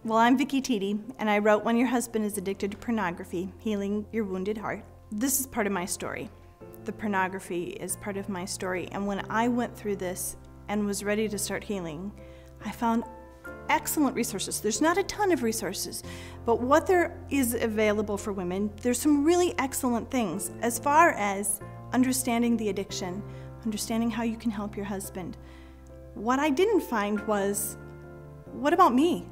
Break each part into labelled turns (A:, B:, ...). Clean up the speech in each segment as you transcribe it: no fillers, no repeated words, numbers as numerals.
A: Well, I'm Vicki Tiede, and I wrote When Your Husband is Addicted to Pornography, Healing Your Wounded Heart. This is part of my story. The pornography is part of my story, and when I went through this and was ready to start healing, I found excellent resources. There's not a ton of resources, but what there is available for women, there's some really excellent things as far as understanding the addiction, understanding how you can help your husband. What I didn't find was, what about me?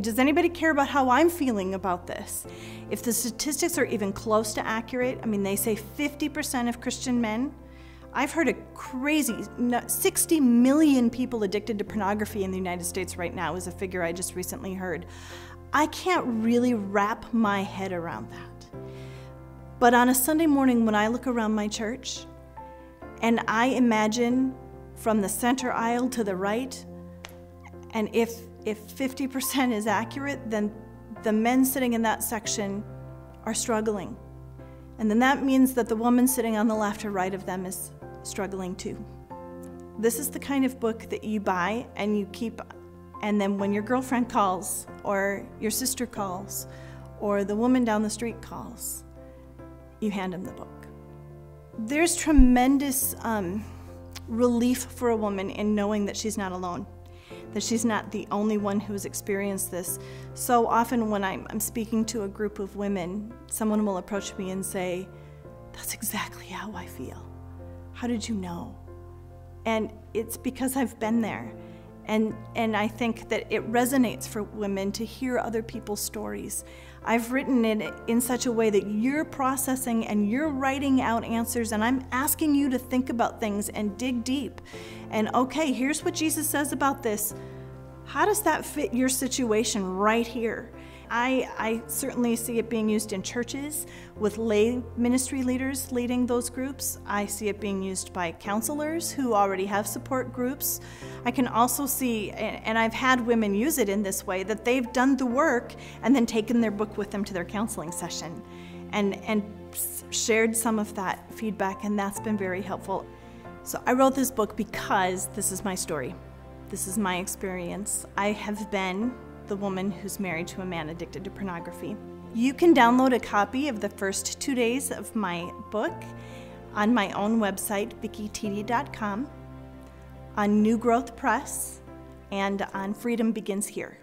A: Does anybody care about how I'm feeling about this? If the statistics are even close to accurate, I mean, they say 50% of Christian men. I've heard a crazy 60 million people addicted to pornography in the United States right now is a figure I just recently heard. I can't really wrap my head around that. But on a Sunday morning when I look around my church and I imagine from the center aisle to the right, and if 50% is accurate, then the men sitting in that section are struggling. And then that means that the woman sitting on the left or right of them is struggling too. This is the kind of book that you buy and you keep, and then when your girlfriend calls, or your sister calls, or the woman down the street calls, you hand them the book. There's tremendous relief for a woman in knowing that she's not alone, that she's not the only one who's experienced this. So often when I'm speaking to a group of women, someone will approach me and say, "That's exactly how I feel. How did you know?" And it's because I've been there. And I think that it resonates for women to hear other people's stories. I've written it in such a way that you're processing and you're writing out answers, and I'm asking you to think about things and dig deep. And okay, here's what Jesus says about this. How does that fit your situation right here? I certainly see it being used in churches with lay ministry leaders leading those groups. I see it being used by counselors who already have support groups. I can also see, and I've had women use it in this way, that they've done the work and then taken their book with them to their counseling session and shared some of that feedback, and that's been very helpful. So I wrote this book because this is my story. This is my experience. I have been the woman who's married to a man addicted to pornography. You can download a copy of the first 2 days of my book on my own website, VickiTiede.com, on New Growth Press, and on Freedom Begins Here.